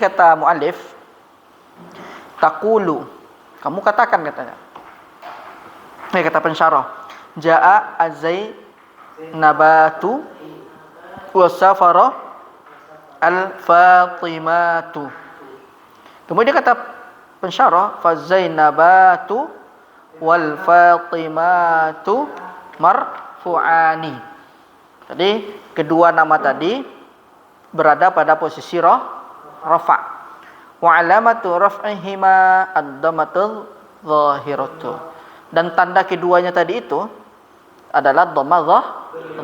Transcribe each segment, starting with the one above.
kata muallif, taqulu, kamu katakan katanya. Kata pensyarah, jaa az-Zainabatu wa safara al-Fatimatu. Kemudian kata pensyarah, fa Zainabatu wal Fatimatu marfu'ani. Jadi kedua nama tadi berada pada posisi rafa. Wa alamatu raf'ihima ad-dhammatul zahiratu. Dan tanda keduanya tadi itu adalah dhammah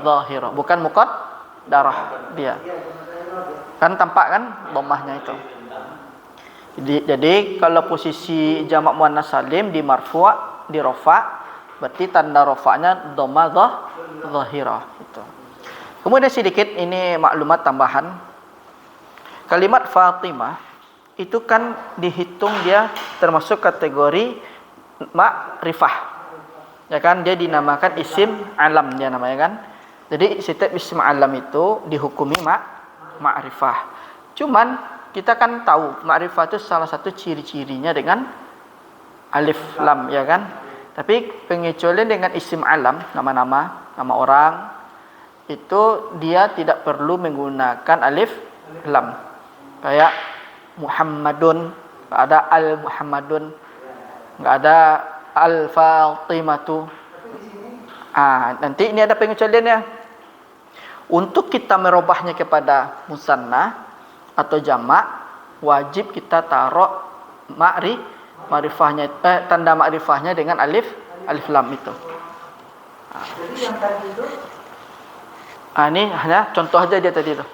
zahirah, bukan muqaddarah dia. Kan tampak kan dhammahnya itu. Jadi kalau posisi jamak muannas salim di marfu', di rafa, berarti tanda rafa'nya dhammah zahirah itu. Kemudian sedikit ini maklumat tambahan. Kalimat Fatimah itu kan dihitung dia termasuk kategori ma'rifah. Ya kan, dia dinamakan isim alam dia namanya kan. Jadi setiap isim alam itu dihukumi ma'rifah. Cuman kita kan tahu ma'rifah itu salah satu ciri-cirinya dengan alif lam ya kan. Tapi pengecualian dengan isim alam, nama-nama, nama orang, itu dia tidak perlu menggunakan alif lam. Kayak Muhammadun, enggak ada al Muhammadun, enggak ada al Fatimatu. Nanti ini ada pengecualiannya. Untuk kita merubahnya kepada musanna atau jamak, wajib kita taruh ma'rifahnya, tanda ma'rifahnya dengan alif lam itu. Jadi yang tadi itu Ini hanya contoh aja dia tadi itu.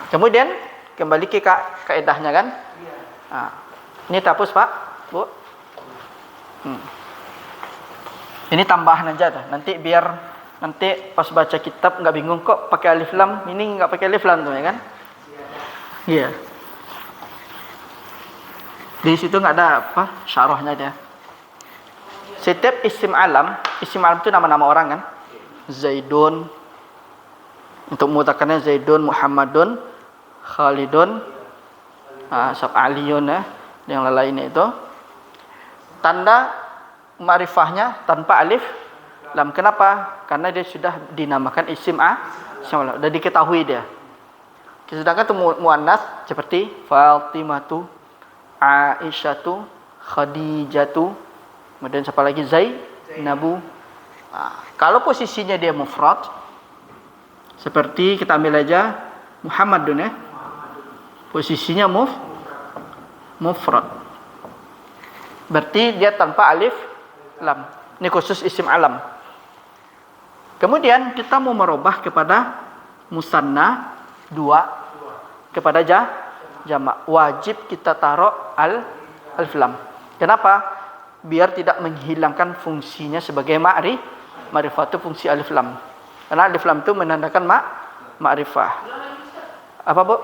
Kemudian kembali ke kaedahnya kan. Ini tapus Pak, Bu. Ini tambahan aja tuh. Nanti biar pas baca kitab nggak bingung kok pakai alif lam. Ini nggak pakai alif lam tuh ya kan? Iya. Di situ nggak ada apa syarahnya dia. Setiap isim alam itu nama-nama orang kan. Zaidun, untuk mengutakannya Zaidun, Muhammadun, Khalidun, Aliyun yang lainnya itu. Tanda ma'rifahnya tanpa alif lam. Kenapa? Karena dia sudah dinamakan isim sudah diketahui dia. Sedangkan itu muannas seperti Fatimatu, Aisyatu, Khadijatu, kemudian siapa lagi? Zainabu. Kalau posisinya dia mufrad, seperti kita ambil aja Muhammadun ya. Posisinya mufrad. Berarti dia tanpa alif lam. Ini khusus isim alam. Kemudian kita mau merubah kepada musanna dua kepada jamak. Wajib kita taruh alif lam. Kenapa? Biar tidak menghilangkan fungsinya sebagai ma'rifah itu fungsi alif lam. Karena alif lam itu menandakan ma'rifah. Apa Bu?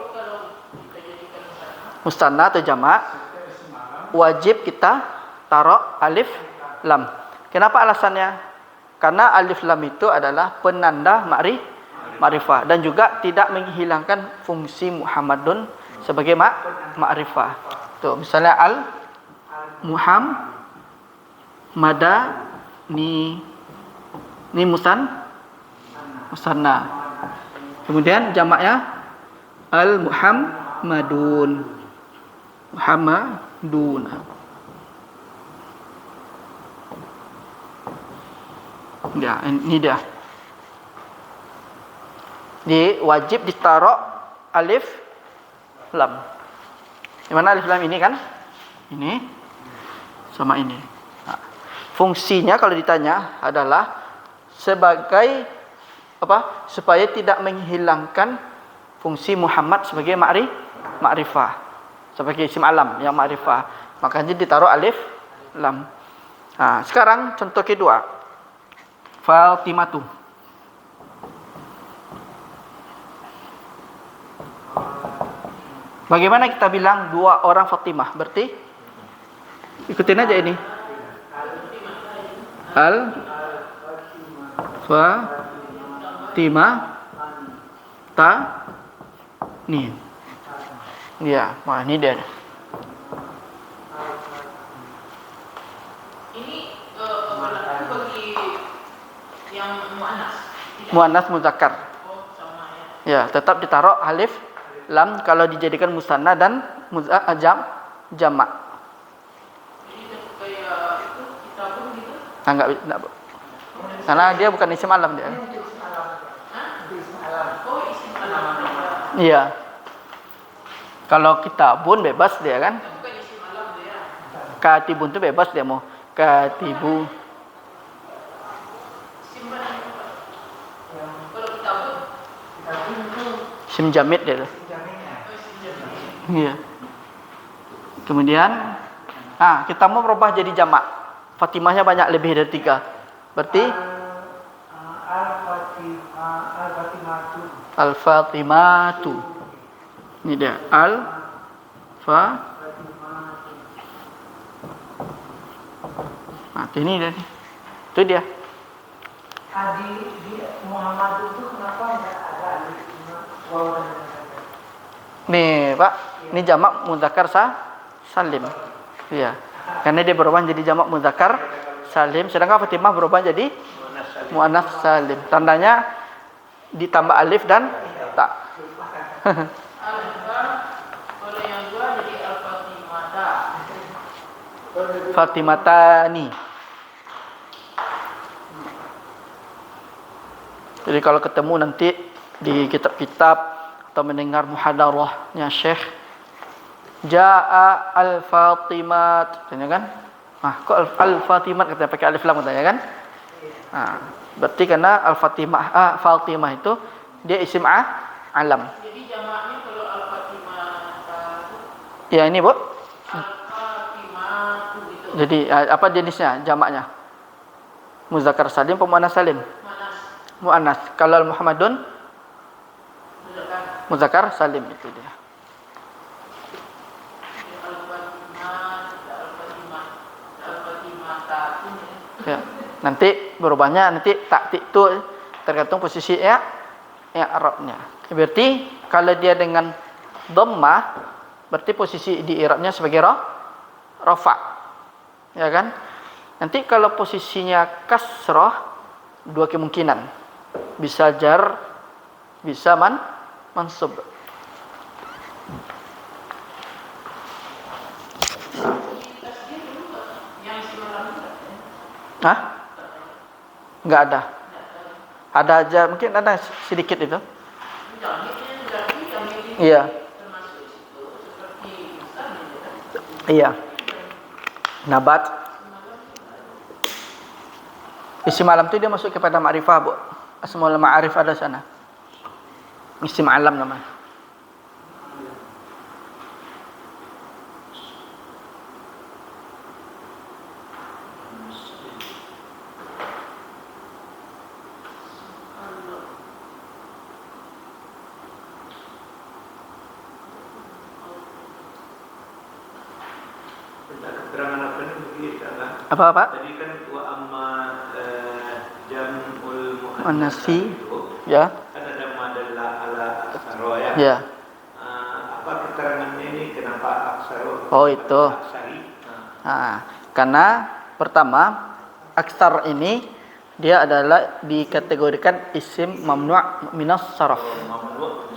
Musanna atau jamak wajib kita taruh alif lam. Kenapa alasannya? Karena alif lam itu adalah penanda ma'rifah dan juga tidak menghilangkan fungsi Muhammadun sebagai ma'rifah. Tuh, misalnya al Muhammadani ini musanna. Kemudian jamaknya al Muhammadun. Ya, ini dia. Wajib ditaruh alif lam. Di mana alif lam ini kan? Ini sama ini. Fungsinya kalau ditanya adalah sebagai apa? Supaya tidak menghilangkan fungsi Muhammad sebagai ma'rifah. Sebagai isim alam yang ma'rifah. Makanya ditaruh alif lam. Sekarang contoh kedua. Fatimatu. Bagaimana kita bilang dua orang Fatimah? Berarti ikutin aja ini. Fatimah nih. Iya, wah ini dia. Ini berlaku bagi yang muannas. Muannas muzakkar. Oh, sama ya. Ya, tetap ditaruh alif lam kalau dijadikan musanna dan jamak. Jadi kayak itu kitabun gitu. Enggak, Bu. Karena dia bukan isim alam dia. Ini untuk isim alam. Untuk isim alam. Oh, isim alam. Iya. Kalau kitabun bebas dia kan. Bukan isim alam dia. Katibun itu bebas dia mau. Katibu. Isim mana? Kalau kitabun, Kitabun itu Isim jamid dia tuh. jaminnya. oh isim jamak. Iya. Kemudian kita mau berubah jadi jamak. Fatimahnya banyak lebih dari 3. Berarti Al-Fatimatu. Al-Fatimatu. Ini dia ini dia. Itu dia. Di Muhammad itu kenapa enggak ada alif waw dan Nih, Pak. Ini jamak muzakkar salim. Iya. Karena dia berubah jadi jamak muzakkar salim, sedangkan Fatimah berubah jadi muannas salim. Tandanya ditambah alif dan ta. Alfa, kalau yang dua jadi al-fatimata. Fatimatani. Jadi kalau ketemu nanti di kitab-kitab atau mendengar muhadarahnya Syekh, Ja'a al-Fatimat, katanya kan? Kok al-Fatimat katanya pakai alif lam katanya kan? Berarti karena al-Fatimah Fatimah itu dia isim alam. Jadi jamaknya kalau al-fatimata. Ya ini, Bu. Al-fatimatu gitu. Jadi apa jenisnya jamaknya? Muzakkar salim atau muannas salim? Manas. Muannas. Kalau Muhammadun Muzakkar. muzakkar salim itu dia. Ya. Nanti berubahnya taktik itu tergantung posisi i'rabnya. Berarti kalau dia dengan dhammah berarti posisi di i'rabnya sebagai rafa. Ya kan? Nanti kalau posisinya kasrah dua kemungkinan. Bisa jar, bisa mansub. Enggak ada. Ada aja, mungkin ada sedikit itu. Iya. Iya. Nabat. Isim alam itu dia masuk kepada ma'rifah, Bu. Asmaul ma'arif ada sana. Isim alam namanya. Keterangan apa ini begitu kan? Apa? Tadi kan wa amma jamul Muannasi, itu ya. kan ada madalla ala aksaro ya. Ya. Apa keterangannya ini kenapa aksaro? Oh, itu. Aksari. Karena pertama aksar ini dia adalah dikategorikan isim mamnu' minas saraf.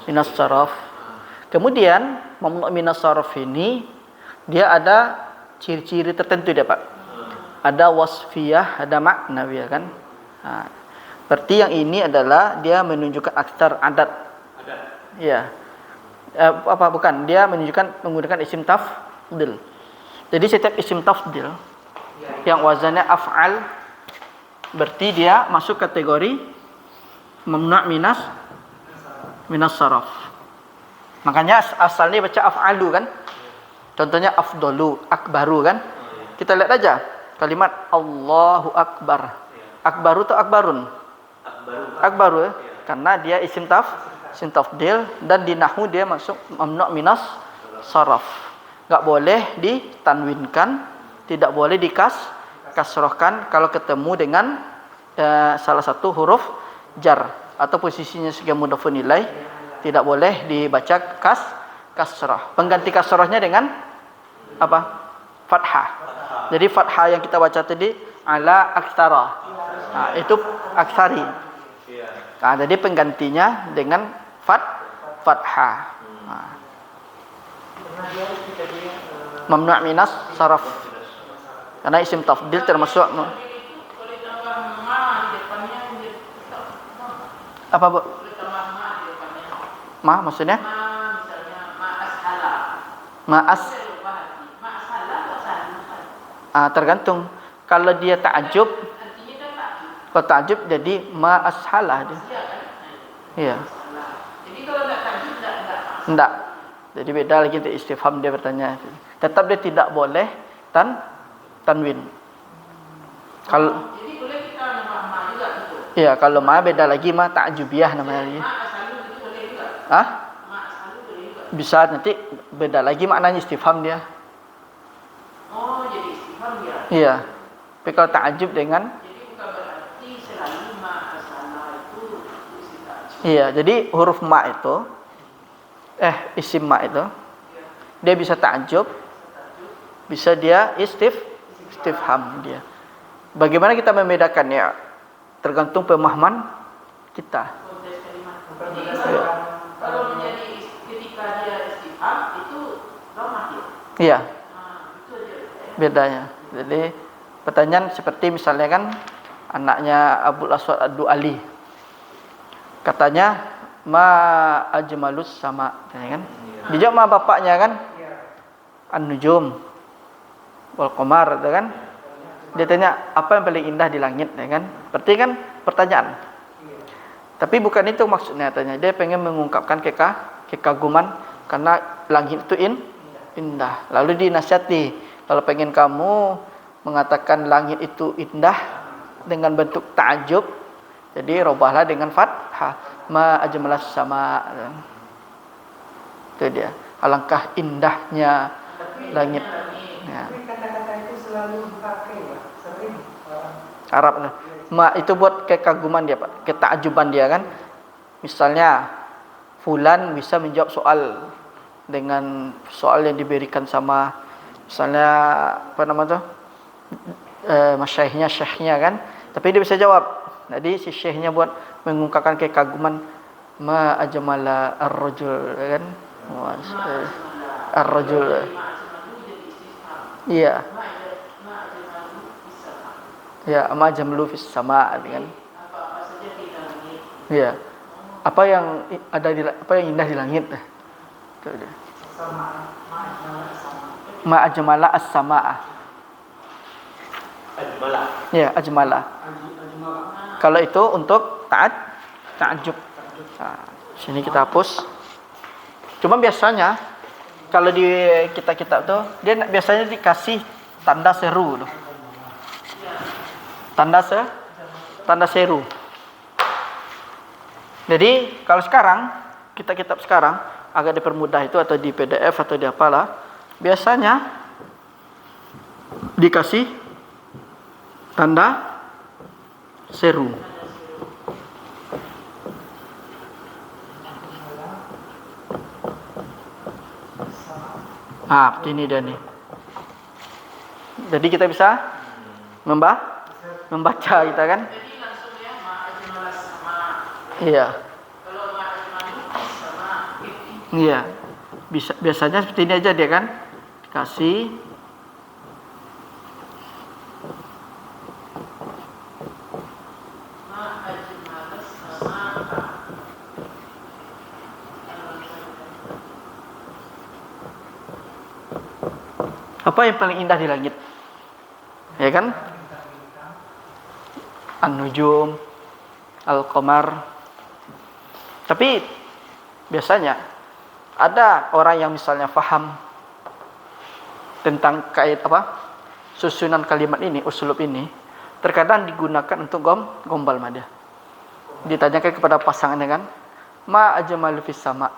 Minas saraf. Kemudian mamnu' minas saraf ini dia ada ciri-ciri tertentu dia, Pak. Ada wasfiyah, ada maknawiyah kan. Berarti yang ini adalah dia menunjukkan aksar adat. Ya. Bukan, dia menunjukkan menggunakan isim tafdil. Jadi setiap isim tafdil yang wazannya af'al berarti dia masuk kategori mamnu' minas saraf. Makanya asalnya baca af'alu kan. Contohnya afdalu, akbaru kan. Kita lihat aja kalimat Allahu akbar. Akbaru atau akbarun? Akbaru ya. Karena dia isim tafdil dan di nahwu dia masuk mamnu' minas saraf. Enggak boleh ditanwinkan, tidak boleh kasrohkan kalau ketemu dengan salah satu huruf jar atau posisinya sebagai mudhafun ilaih, tidak boleh dibaca kasrah. Pengganti kasrahnya dengan apa? Fathah. Jadi fathah yang kita baca tadi ala aktsara. Nah, itu aksari. Iya. Nah, jadi penggantinya dengan fathah. Nah. Mamnu' minas saraf. Karena isim tafdil termasuk Kalau ditambah ma di depannya jadi tetap apa, Bu? boleh tambah ma di depannya. Ma maksudnya? Ma misalnya ma ashala. Ma'as. Saya lupa hati. Ma ashala atau ashala? Tergantung. Kalau dia ta'ajub, Artinya kan tak. kalau ta'ajub jadi ma ashalah dia. Iya kan? Iya. Ashala. Jadi kalau enggak tajud enggak. Enggak. Jadi beda lagi untuk istifham dia bertanya. Tetap dia tidak boleh tanwin. Kalau Jadi boleh kita nambah ma juga gitu. iya, kalau ma beda lagi, ma ta'jubiyah namanya lagi. Ma ashalu itu boleh juga. Hah? Ma ashalu boleh juga. Bisa nanti beda lagi maknanya istifham dia. Oh, jadi istifham ya. Iya. Tapi kalau ta'ajub dengan Jadi bukan berarti selalu ma ashala itu isim ta'jub. iya, jadi huruf ma itu isim ma itu dia bisa ta'ajub, bisa dia istifham dia. Bagaimana kita membedakannya? Tergantung pemahaman kita. Konteks kalimat. Jadi kalau menjadi ketika dia istifham itu ramah ya. Iya, Itu aja ya. bedanya. Jadi pertanyaan seperti misalnya kan anaknya Abul Aswad Ad-Du'ali. Katanya ma ajmalus sama, ya kan? Dijawab sama bapaknya kan? An-nujum wal qamar, ya kan? Dia tanya apa yang paling indah di langit, ya kan? Berarti kan pertanyaan. Tapi bukan itu maksudnya tanya. Dia pengen mengungkapkan kekaguman karena langit itu indah. Lalu dinasihati, kalau pengen kamu mengatakan langit itu indah dengan bentuk ta'ajub, jadi robahlah dengan fathah. Ma ajmalas sama. Itu dia. Alangkah indahnya langit. Ya. Tapi kata-kata itu selalu dipakai, Pak. Sering orang. Arab. Ma itu buat kekaguman dia, Pak. Ketakjuban dia kan. Misalnya fulan bisa menjawab soal dengan soal yang diberikan sama misalnya apa nama tuh? Syekhnya kan. Tapi dia bisa jawab. Jadi si syekhnya buat mengungkapkan kekaguman ma ajmala ar-rajul, kan? Ar-rajul. Iya. Ya, ma jamlu fis sama, kan? Apa-apa saja kita langit. Iya. Apa yang indah di langit? Itu dia. Ma ajmala as-samaa. Ajmalah. Ya, ajmala. Kalau itu untuk ta'ajub. Nah, sini kita hapus. Cuma biasanya kalau di kitab-kitab tuh dia biasanya dikasih tanda seru tuh. Tanda seru. Jadi kalau sekarang kitab sekarang agak dipermudah itu atau di PDF atau di apalah, biasanya dikasih tanda seru. Seperti ini dia nih. Jadi kita bisa membaca kita kan? Jadi langsung ya ma ajmalas sama. Iya. Kalau ma ajmalu sama itu. Iya. Biasanya seperti ini aja dia kan? Kasih Ma ajmalas sama. apa yang paling indah di langit? Ya kan? An-nujum, al-qamar. Tapi biasanya ada orang yang misalnya faham tentang susunan kalimat ini, uslub ini, terkadang digunakan untuk gombal dia. Ditanyakan kepada pasangannya kan, ma ajmalu fis sama.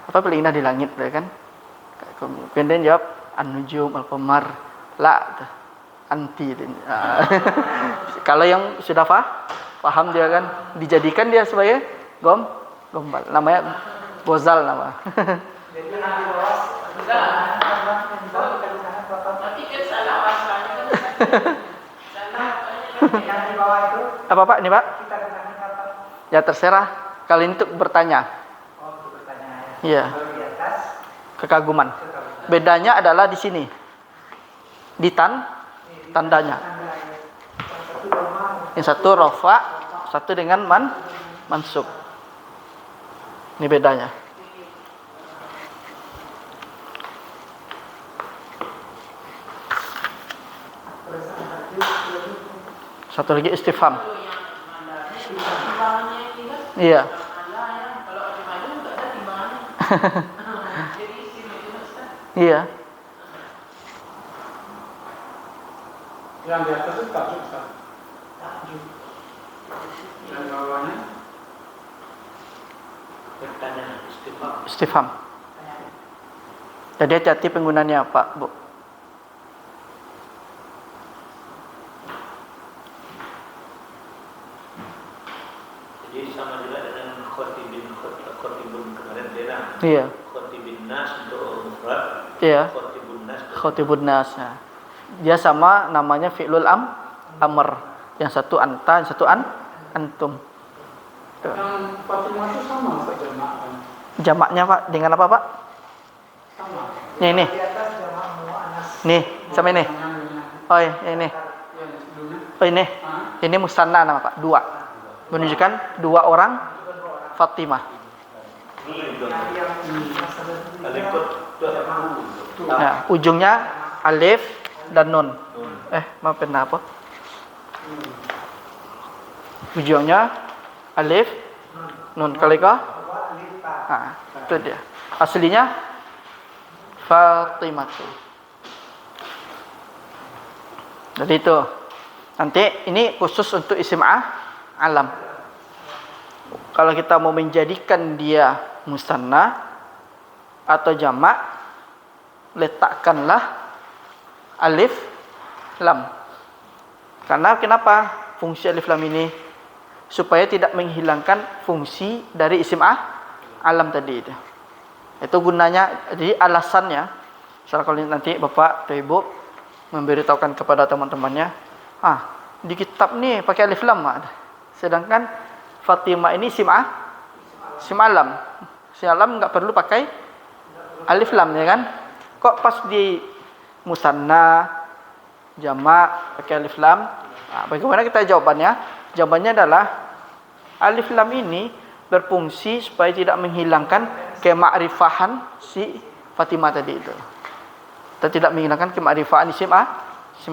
Apa paling indah di langit, ya kan? Kemudian jawab an-nujum al-qamar. Anti. Kalau yang sudah paham dia kan, dijadikan dia sebagai gombal. Namanya gozal nama. Jadi Yang di bawah itu Apa Pak? Ini Pak? kita kenakan apa? Ya terserah. Kali ini untuk bertanya. Oh, untuk bertanya. Iya. Kalau di atas, Kekaguman. kekaguman. Bedanya adalah di sini. Di tandanya. Tanda ya. Yang satu doma, Yang satu rofa, satu dengan mansub. Ini bedanya. terus yang satu, Satu lagi istifham. Kalau yang mandarnya timbangannya ini kan. Iya. Allah yang kalau ada madu nggak ada timbangannya. Jadi isim itu Ustaz. Iya. Yang di atas itu tajuk, Ustaz. Yang bawahnya Pertanyaan istifham. Istifham. Jadi hati-hati penggunanya Pak, Bu. Jadi sama juga dengan khotibun kemarin dia Iya. khotibin nas untuk mufrad, Iya. khotibun nas Khotibun nas. Nah, dia sama namanya fi'lul amr. Yang satu anta, yang satu antum. yang Fatimah itu sama Ustaz jamak kan? Jamaknya Pak dengan apa Pak? Sama. Nih. di atas jamak muannas. Nih, sama ini. Oh, ini. Yang sebelumnya. Oh, ini. Ah, Ini musanna nama Pak, dua. Menunjukkan dua orang Fatimah. alikut Nah, ujungnya alif dan nun. Maafin apa? Ujungnya alif, nun kalikah? Nah, itu dia. Aslinya Fatimah. Jadi itu. Nanti ini khusus untuk isim alam. Kalau kita mau menjadikan dia musanna atau jamak, letakkanlah alif lam. Karena kenapa fungsi alif lam ini? Supaya tidak menghilangkan fungsi dari isim alam tadi itu. Itu gunanya, jadi alasannya. Misalnya kalau nanti Bapak atau Ibu memberitahukan kepada teman-temannya, di kitab nih pakai alif lam, sedangkan Fatimah ini isim alam. Isim alam nggak perlu pakai alif lam, ya kan? Kok pas di musanna jamak pakai alif lam? Bagaimana kita jawabannya? Jawabannya adalah alif lam ini berfungsi supaya tidak menghilangkan kemakrifahan si Fatimah tadi itu. Dan tidak menghilangkan kemakrifahan isim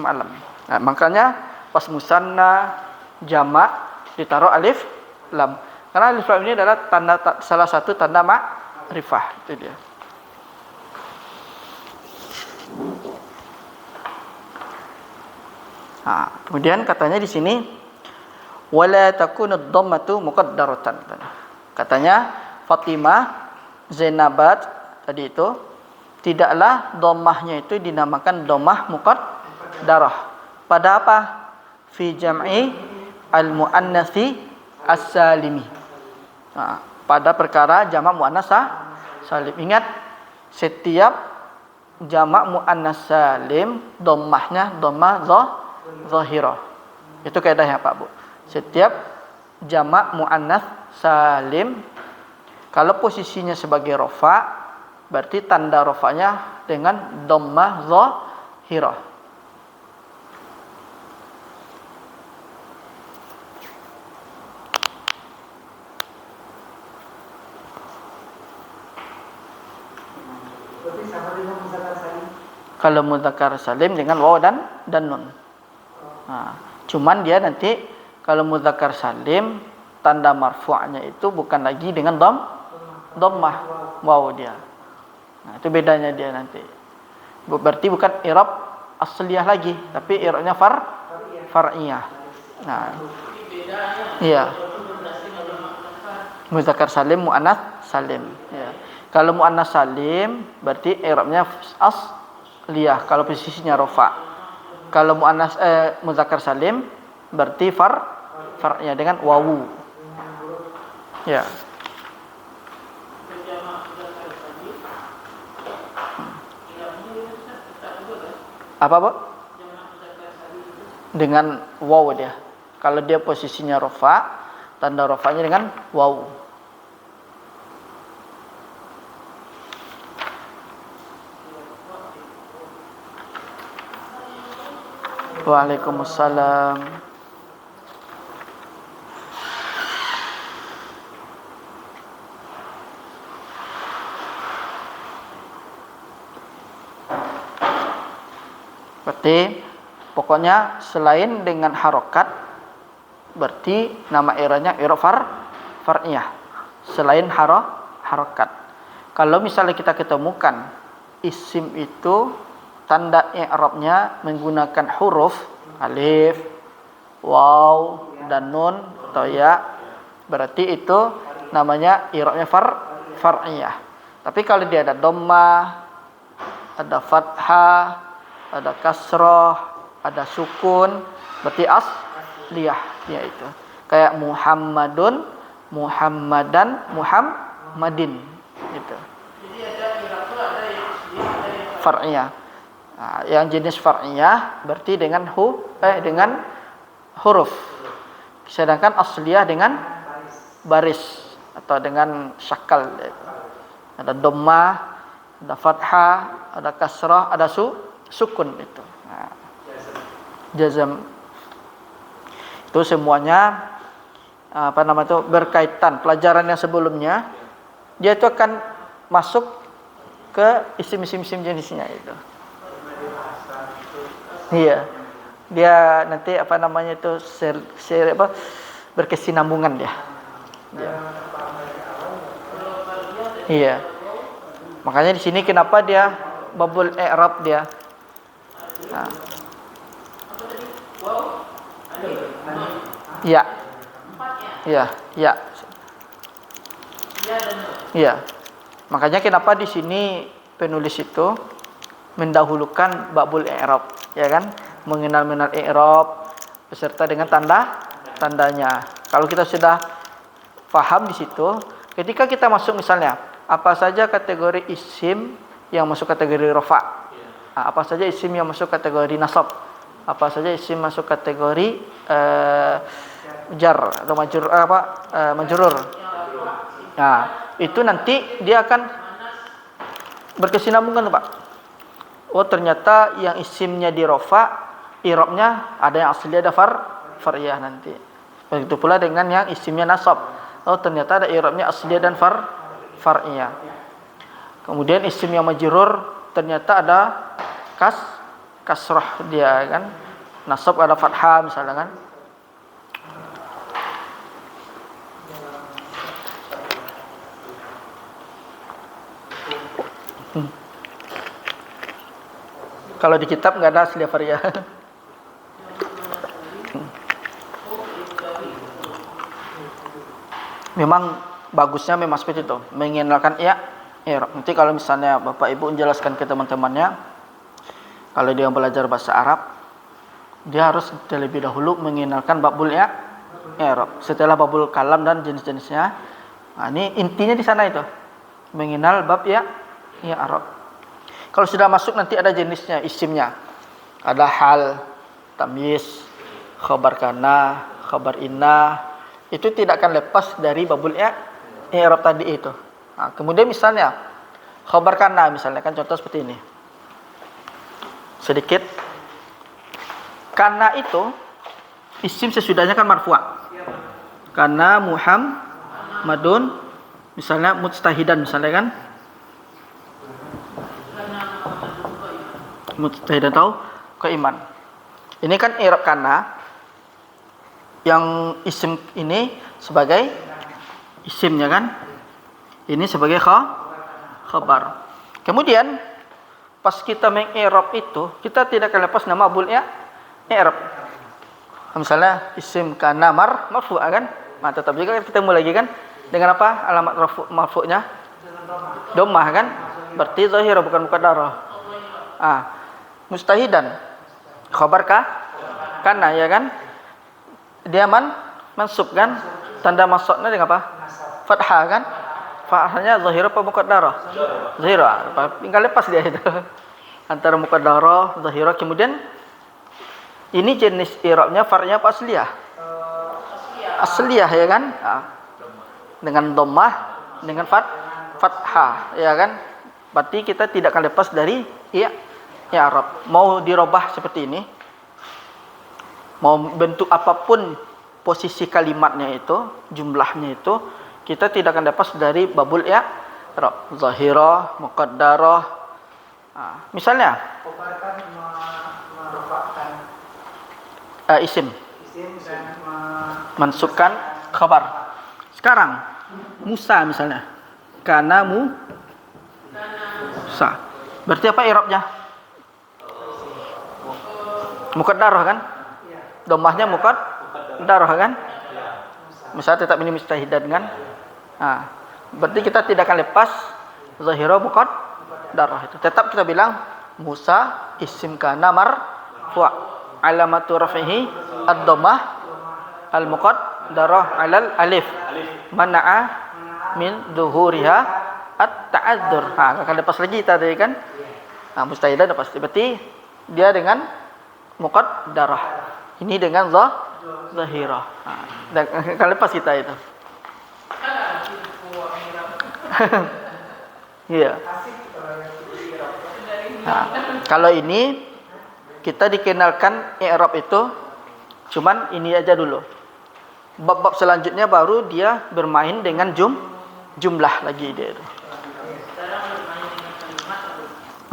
alam. Nah, makanya pas musanna jamak ditaruh alif lam. Karena alif lam ini adalah salah satu tanda makrifah, itu dia. Kemudian katanya di sini wala takunu dhammatu muqaddaratan. Katanya Fatimah Zainabat tadi itu tidaklah dhammahnya itu dinamakan dhammah muqaddarah. Pada apa? Fi jam'i al-muannatsi as-salimi. Pada perkara jamak muannas salim. Ingat, setiap jamak muannas salim dhammahnya dhammah zahirah. Itu kaidahnya Pak Bu. Setiap jamak muannas salim kalau posisinya sebagai rofa, berarti tanda rofanya dengan dhammah zahirah. Berarti sama dengan muzakkar salim. Kalau mudzakkar salim dengan waw dan nun. Cuman dia nanti kalau mudzakkar salim tanda marfu'nya itu bukan lagi dengan dhammah waw dia. Nah, itu bedanya dia nanti. Berarti bukan i'rab asliyah lagi, tapi i'rabnya far'iyah. Nah, iya. Mudzakkar salim muannats salim, ya. Kalau muannats salim berarti i'rabnya asliyah kalau posisinya rafa. Kalau muannats mudzakkar salim berarti far'iyah dengan wawu. Ya. Apa, Bu? dengan waw dia. Kalau dia posisinya rofa, tanda rofanya dengan waw. Waalaikumsalam. Berarti pokoknya selain dengan harokat, berarti nama i'rabnya i'rab far'iyah. Selain harokat. Kalau misalnya kita ketemukan isim itu tanda i'rabnya menggunakan huruf alif, waw, dan nun atau ya, berarti itu namanya i'rabnya far'iyah. Tapi kalau dia ada dhammah, ada fathah, ada kasrah, ada sukun, berarti asliyah yaitu. Kayak Muhammadun, Muhammadan, Muhammadin gitu. Jadi ada i'rab itu ada yang asli, ada yang Far'iyah. Nah, yang jenis far'iyah berarti dengan dengan huruf. Sedangkan asliyah dengan baris atau dengan syakal. Ada dhammah, ada fathah, ada kasrah, ada sukun itu. Nah, jazam itu semuanya berkaitan. Pelajaran yang sebelumnya dia itu akan masuk ke isim-isim jenisnya itu. Iya. Dia nanti berkesinambungan dia. Iya. Makanya di sini kenapa dia babul i'rab dia. Nah. Ya. Ya, ya. Ya. Makanya kenapa di sini penulis itu mendahulukan babul i'rab, ya kan? Mengenal i'rab beserta dengan tandanya. Kalau kita sudah paham di situ, ketika kita masuk misalnya apa saja kategori isim yang masuk kategori rafa, apa saja isim yang masuk kategori nasab, apa saja isim masuk kategori jar atau majrur. Nah, itu nanti dia akan berkesinambungan, Pak. Oh, ternyata yang isimnya di rafa, i'rabnya ada yang asli, ada far'iyah nanti. Begitu pula dengan yang isimnya nasab. Oh, ternyata ada i'rabnya asli dan far'iyah. Kemudian isim yang majrur ternyata ada kasrah dia kan. Nasab ada fathah misalnya kan. Kalau di kitab nggak ada asli far'iyah. Memang bagusnya memang seperti itu, mengenalkan i'rab. Nanti kalau misalnya Bapak Ibu menjelaskan ke teman-temannya, kalau dia belajar bahasa Arab, dia harus terlebih dahulu mengenalkan babul i'rab. Setelah babul kalam dan jenis-jenisnya. Nah, ini intinya di sana itu. Mengenal bab i'rab. Kalau sudah masuk nanti ada jenisnya, isimnya. Ada hal, tamyiz, khabar kana, khabar inna. Itu tidak akan lepas dari babul i'rab tadi itu. Nah, kemudian misalnya khabar kana misalnya kan contoh seperti ini. Sedikit. Kana itu isim sesudahnya kan marfu'. Kana Muhammadun misalnya mujtahidan misalnya kan. Mujtahidan atau qaiman. Ini kan i'rab kana yang isim ini sebagai isimnya kan. Ini sebagai khabar. Kemudian pas kita meng-i'rab itu, kita tidak akan lepas nama babul i'rab. Misalnya isim kana marfu' kan? Nah, tetap juga ketemu lagi kan dengan apa? Alamat marfu'nya dhammah kan? Berarti zahir bukan muqaddarah. Mustahidan khabar kana ya kan? Dia mansub kan? Tanda masuknya dengan apa? Fathah kan? Fathahnya zahir apa muqaddarah? Zahir. Tinggal lepas dia itu. Antara muqaddarah, zahir, kemudian Ini jenis i'rabnya far'nya apa asliyah? Asliyah ya kan? Dengan dhammah, dengan fathah ya kan? Berarti kita tidak akan lepas dari i'rab. Mau dirubah seperti ini, mau bentuk apapun posisi kalimatnya itu, jumlahnya itu, kita tidak akan lepas dari babul i'rab. Zahirah, muqaddarah. Misalnya isim dan mansubkan khabar. Sekarang Musa misalnya. Kana Musa. Berarti apa i'rabnya? Muqaddarah kan? Dhammahnya muqaddarah kan? Misalnya tetap ini mustahidan kan? Berarti kita tidak akan lepas zahirah muqaddarah itu. Tetap kita bilang Musa isim kana marfu'. Alamatu raf'ihi ad-dhammah al-muqaddarah 'alal alif. Mana'a min dhuhuriha at-ta'adzur. Akan lepas lagi tadi kan? Mustahidan lepas. Berarti dia dengan muqaddarah. Ini dengan zahirah. Akan lepas kita itu. Iya. Kalau ini kita dikenalkan i'rab itu cuman ini aja dulu. Bab-bab selanjutnya baru dia bermain dengan jumlah lagi dia itu.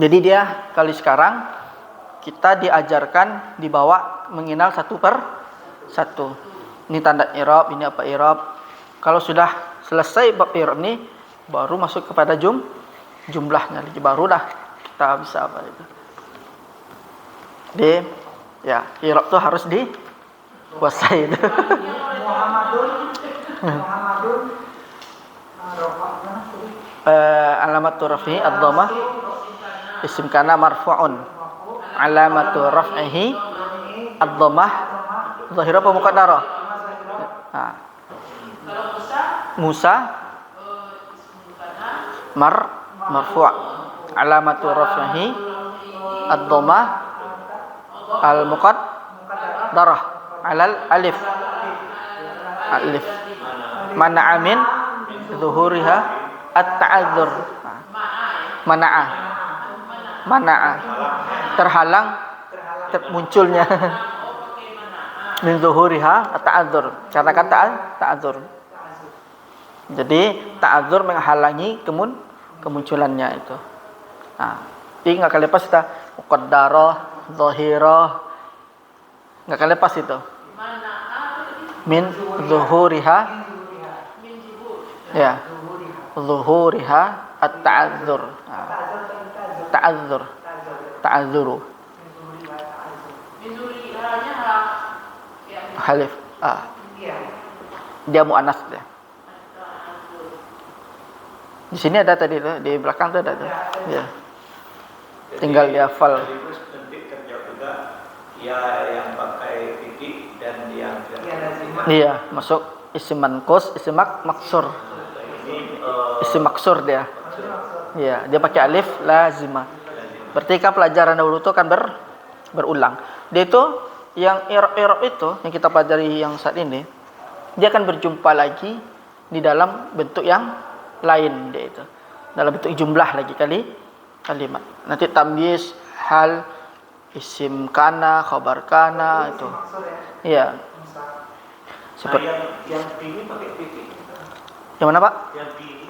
Jadi dia kali sekarang kita diajarkan dibawa mengenal satu per satu. Ini tanda i'rab, ini apa i'rab. Kalau sudah selesai bab i'rab ini baru masuk kepada jumlahnya lagi, barulah kita bisa apa itu. I'rab tuh harus dikuasai itu. Muhammadun Alamatu raf'i ad-dhammah isim kana marfu'un. Alamatu raf'ihi ad-dhammah zahirah apa muqaddarah? Musa marfu'. Alamatu raf'ihi ad-dhammah al-muqaddarah 'alal alif. Mana'a min zuhuriha at-ta'adzur. Mana'a terhalang munculnya min zuhuriha at-ta'adzur. Karena kata ta'adzur. Jadi ta'adzur menghalangi kemunculannya itu. Jadi enggak akan lepas kita muqaddarah, zahirah. Enggak akan lepas itu. Min zuhuriha. Ya. Zuhuriha at-ta'adzur. Ta'adzuru. Halif. Dia muannas dia. Di sini ada tadi tuh, di belakang tuh ada tuh. Ya. Tinggal dihafal. Nanti terjawab juga ya yang pakai titik dan yang Iya, masuk isim manqus, isim maksur. Isim maksur dia. Iya, dia pakai alif lazimah. Berarti kan pelajaran dahulu itu akan berulang. Dia itu yang i'rab itu yang kita pelajari yang saat ini, dia akan berjumpa lagi di dalam bentuk yang lain dia itu. Dalam bentuk jumlah lagi kalimat. Nanti tamyiz, hal, isim kana, khabar kana itu. Iya. Seperti yang ini pakai titik. yang mana, Pak? Yang ini.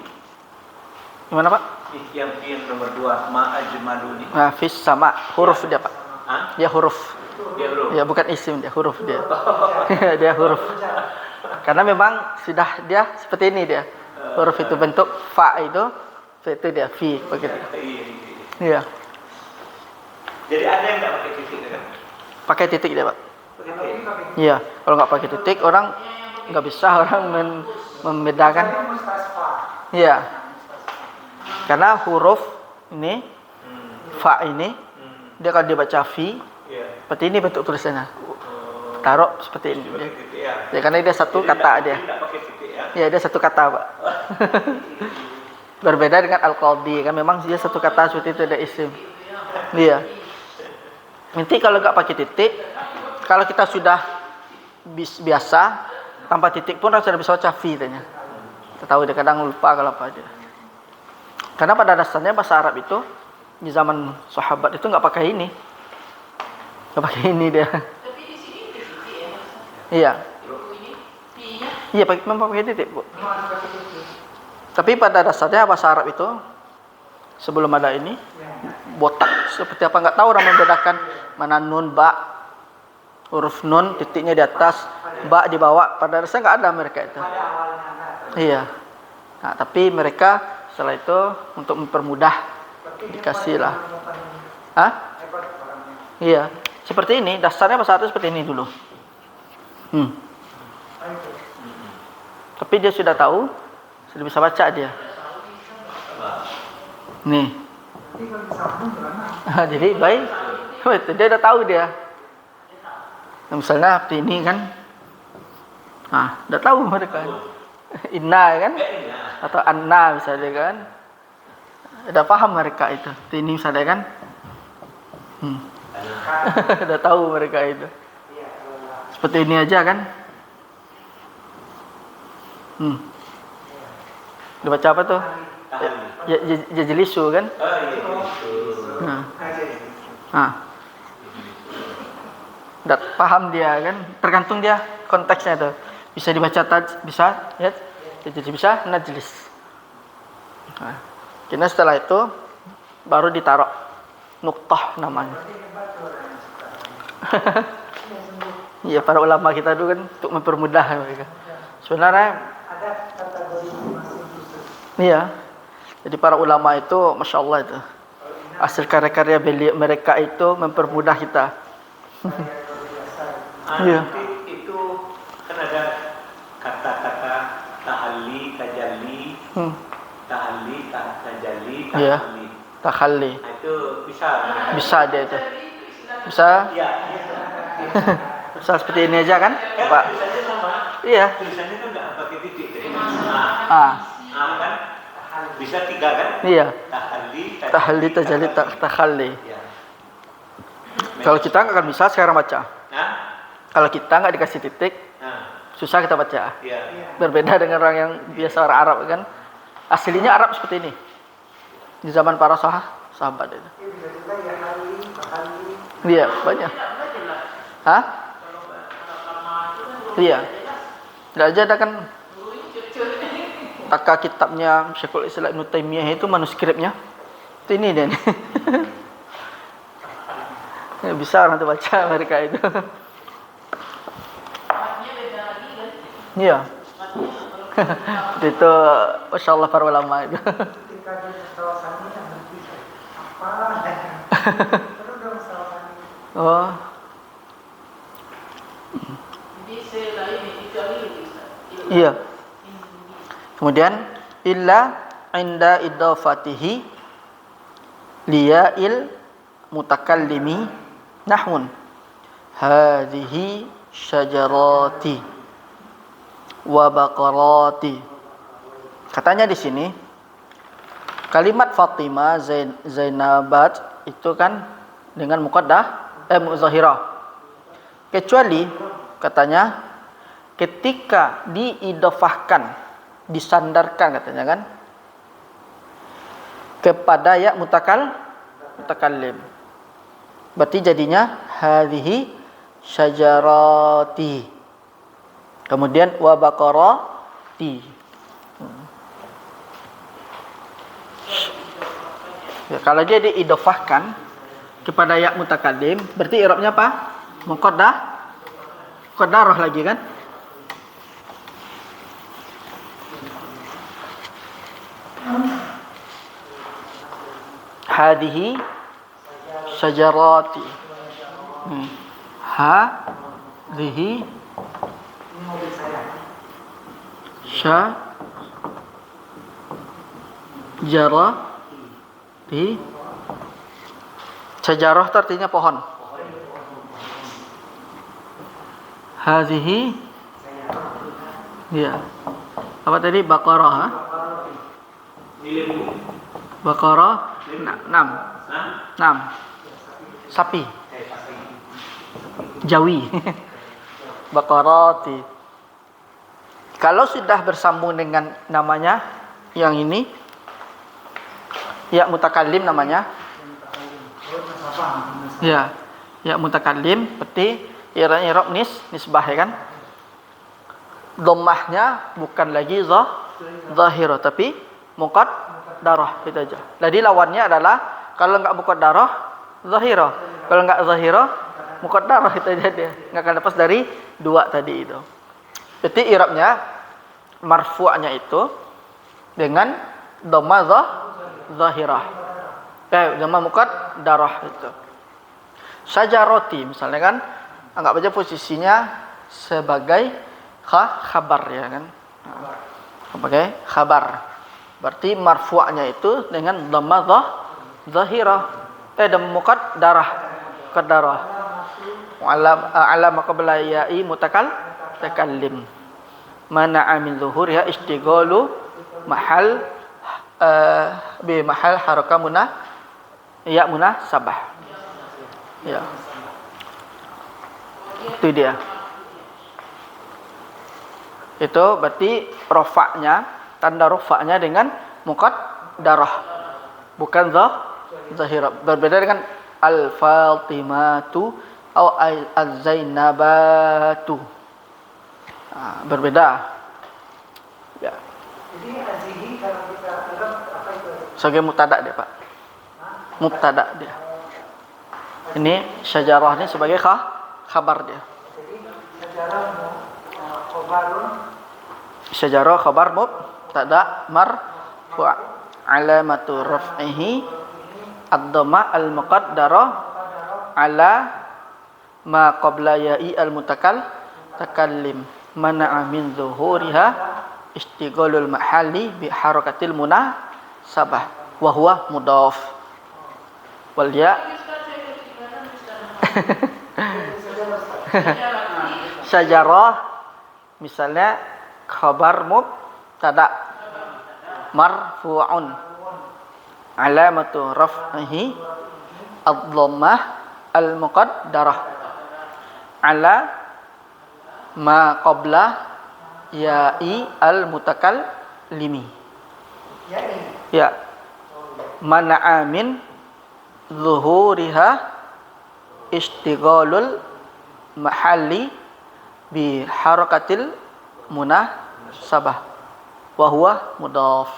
Yang mana, Pak? Yang nomor 2 ma'ajmaluni. Fis sama huruf dia, Pak. Dia huruf. Dia huruf. Ya, bukan isim, dia huruf dia. Dia huruf. Karena memang sudah dia seperti ini dia. Huruf itu bentuk fa itu dia fi begitu. Iya. Jadi ada yang enggak pakai titik kan? Pakai titik dia, Pak. Pakai titik. Iya, kalau nggak pakai titik orang nggak bisa orang membedakan. Iya. Karena huruf ini fa ini dia kalau dibaca fi, seperti ini bentuk tulisannya. Taruh seperti ini dia. Ya, karena dia satu kata dia. Ya, dia satu kata, Pak. Berbeda dengan al-qadhi kan memang dia satu kata seperti itu ada isim. Iya. Nanti kalau nggak pakai titik Kalau kita sudah biasa tanpa titik pun sudah bisa baca fi tanya. Kita tahu dia kadang lupa kalau apa dia. Karena pada dasarnya bahasa Arab itu di zaman sahabat itu nggak pakai ini. Nggak pakai ini dia. Tapi di sini titik ya. Iya. Ini pi-nya Iya, memang pakai titik, Bu. Tapi pada dasarnya bahasa Arab itu sebelum ada ini botak seperti apa nggak tahu orang membedakan mana nun ba, huruf nun titiknya di atas, ba di bawah. Pada dasarnya nggak ada mereka itu. Iya. Nah, tapi mereka setelah itu untuk mempermudah dikasih lah. Hah? Iya. Seperti ini, dasarnya bahasa Arab seperti ini dulu. Tapi dia sudah tahu, sudah bisa baca dia. Nih. Jadi baik. Dia udah tahu dia. Nah, misalnya seperti ini kan. Nah, udah tahu mereka. Inna kan? Atau anna misalnya kan. Udah paham mereka itu. Seperti ini misalnya kan. Udah tahu mereka itu. Seperti ini aja kan. Udah baca apa tuh? Jajilisu kan? Nah. Udah paham dia kan? Tergantung dia konteksnya tuh. Bisa dibaca bisa ya. Jadi bisa najlis. Nah. Kini setelah itu baru ditaruh nuktah namanya. Iya, para ulama kita dulu kan untuk mempermudah mereka. Sebenarnya iya. Jadi para ulama itu Masya Allah itu hasil karya-karya mereka itu mempermudah kita. Iya. Itu kan ada kata-kata tahalli, tajalli, tahalli, tajalli, Iya. tahalli. Takhalli. Nah, itu bisa. Bisa dia itu. Bisa. Iya. Bisa seperti ini aja kan, Pak? Tulisannya sama. Iya. Tulisannya kan nggak pakai titik. Ah. Kan? Bisa 3 kan? Iya. Tahalli, Tahalli, tajalli, takhalli. Iya. Kalau kita nggak akan bisa sekarang baca. Nah, Kalau kita nggak dikasih titik, susah kita baca. iya. Berbeda dengan orang yang biasa orang Arab kan. Aslinya Arab seperti ini. Di zaman para sahabat itu. Iya, banyak. Hah? Iya. Tidak aja ada kan taka kitabnya Syekhul Islam Ibnu Taimiyah itu manuskripnya. Itu ini dia nih. Ya, bisa orang tuh baca mereka itu. Iya. Itu Masya Allah para ulama itu. Ketika dia sawasani yang berarti apa? Terus dong sawasani. Oh. Jadi selain itu lagi bisa. Iya. Kemudian illa inda idafatihi liya'il mutakallimi nahwun hadhihi syajarati wa baqarati. Katanya di sini kalimat Fatimah Zainabat itu kan dengan muqaddah muzahirah. Kecuali katanya ketika diidofahkan, disandarkan katanya kan kepada ya mutakallim. Berarti jadinya hadhihi syajarati. Kemudian wa baqarati. Ya, kalau dia diidofahkan kepada ya mutakallim, berarti i'rabnya apa? Muqaddarah lagi kan? Hadhihi syajarati. Hadhihi syajarati. Syajarah itu artinya pohon. Hadhihi. Ya. Apa tadi? Baqarah. Ha? Baqarah 6. Sapi. Jawi. Baqarati. Kalau sudah bersambung dengan namanya yang ini, ya mutakallim namanya. Ya, ya mutakallim seperti i'rab nisbah ya kan. Dhammahnya bukan lagi zahirah tapi muqaddarah itu aja. Jadi lawannya adalah kalau enggak muqaddarah zahirah. Kalau enggak zahirah muqaddarah itu aja dia. Enggak akan lepas dari dua tadi itu. Berarti i'rabnya marfu'nya itu dengan dhamma zahirah. Dhamma muqaddarah itu. Syajarati misalnya kan anggap aja posisinya sebagai khabar ya kan. Sebagai khabar. Berarti marfu'nya itu dengan dhamma zahirah. Dhamma muqaddarah. Alam qabla ya'i mutakallim. Mana'a min zuhuriha istighalu mahal bi mahal harakah munasabah. Ya. Itu dia. Itu berarti rafa'nya, tanda rafa'nya dengan muqaddarah. Bukan zahirah. Berbeda dengan al-Fatimatu atau al-Zainabatu. Berbeda. Ya. Jadi azihi kalau kita anggap apa itu? Sebagai mubtada dia, Pak. Mubtada dia. Ini syajarah ini sebagai khabar dia. Jadi sejarahmu khobarun Syajarah khabar mubtada marfu' alamatu raf'ihi ad-dhamma al-muqaddarah ala ma qabla ya'i al-mutakallim mana'a min zuhuriha istighalul mahalli bi harakatil munasabah wa huwa mudhaf wal ya syajarah misalnya khabar mubtada marfu'un alamatu raf'ihi ad-dhammah al-muqaddarah ala ma qabla ya'i al-mutakallimi. Ya. Mana'a min zuhuriha istighalul mahalli bi harakatil munasabah wa huwa mudhaf.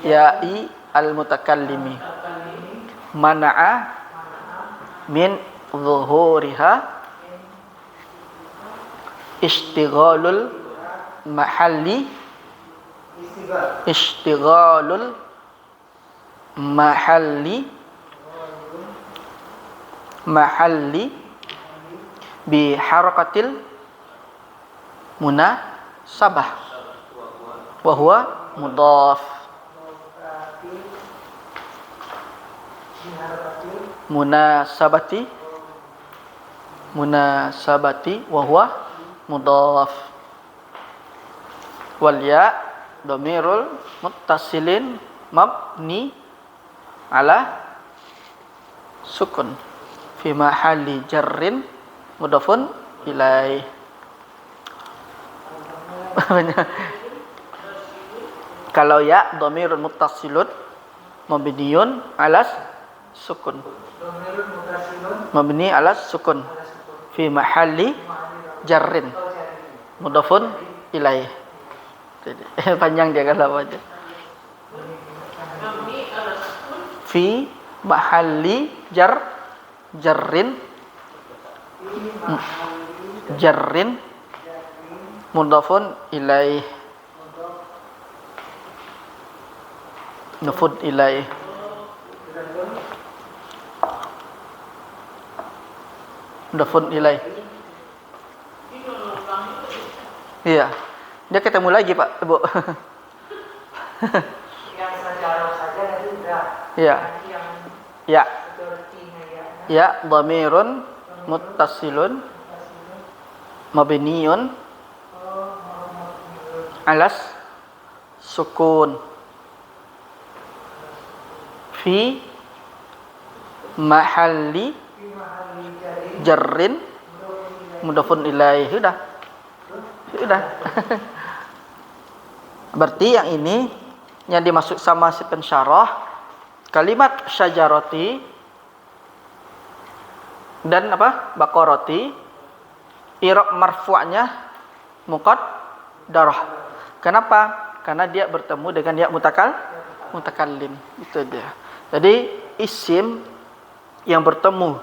Ya'i al-mutakallimi. Mana'a min zuhuriha istighalul mahalli mahalli bi harakatil munasabah wa huwa mudhaf. munasabati wa huwa mudhaf wal ya dhamirul muttasilin mabni ala sukun fi mahalli jarrin mudhafun ilaih. Kalau ya dhamirul muttasilun mabniun ala sukun mabni ala sukun fi mahalli jarrin mudhafun ilaih. Panjang dia kalau aja. Fi mahalli jarrin mudhafun ilaih nufud ilaih. Mudhafun ilaih. Iya. Dia ketemu lagi, Pak, Ibu. yang sejarah saja itu udah. Iya. Ya. Sepertinya ya. Ya, dhamirun muttasilun mabniun alas sukun fi mahalli jarrin mudhafun ilaih. Sudah. Berarti yang ini yang dimaksud sama si pensyarah kalimat syajarati dan baqarati, i'rab marfu'nya muqaddarah. Kenapa? Karena dia bertemu dengan ya mutakallim. Itu dia. Jadi isim yang bertemu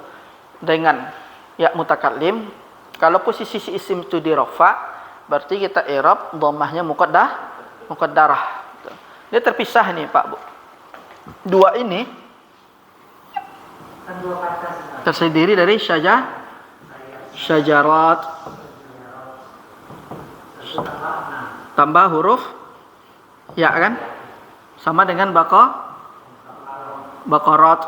dengan ya mutakallim, kalau posisi si isim itu di rafa, berarti kita i'rab dhammahnya muqaddarah. Dia terpisah nih Pak Bu. Dua ini Kan dua kata. tersendiri dari syajarat tambah huruf ya kan, sama dengan baqarat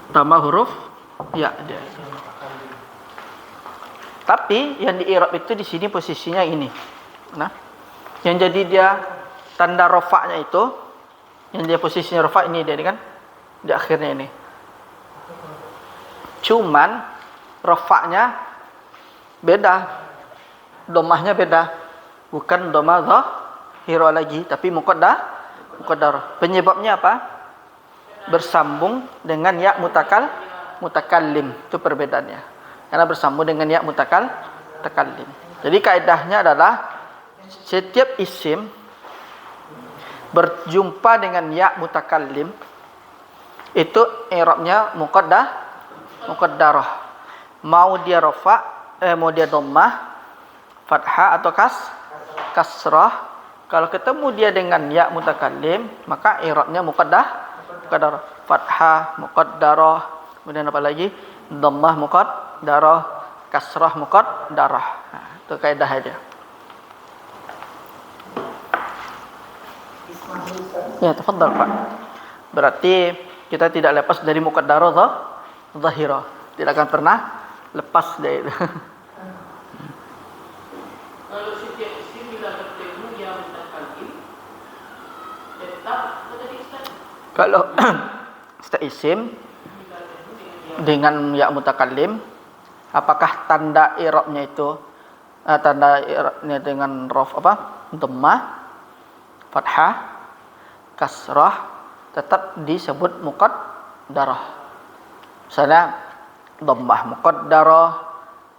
tambah huruf ya dia. Tapi yang di i'rab itu di sini posisinya ini. Nah, yang jadi dia tanda rofaknya itu, yang dia posisinya rofak ini dia kan di akhirnya ini. Cuman rofaknya beda, domahnya beda, bukan domah zahira lagi, tapi muqaddarah. Penyebabnya apa? Bersambung dengan ya mutakallim, itu perbedaannya. Karena bersambung dengan ya mutakallim. Jadi kaidahnya adalah setiap isim berjumpa dengan ya mutakallim itu i'rabnya muqaddarah. Mau dia rafa, mau dia dhammah, fathah atau kasrah. Kalau ketemu dia dengan ya mutakallim, maka i'rabnya muqaddarah. Fathah muqaddarah, kemudian apa lagi? Dhammah muqaddarah, kasrah muqaddarah. Nah, itu kaidah aja. Ya, tafadhal Pak. Berarti kita tidak lepas dari muqaddarah zahira. Tidak akan pernah lepas dari itu. Kalau setiap isim bila bertemu yang mutakallim tetap tadi Ustaz. Kalau setiap isim dengan ya mutakallim, apakah tanda i'rabnya itu tanda i'rabnya dengan dhammah, fathah, kasrah, tetap disebut muqaddarah. Misalnya dhammah muqaddarah,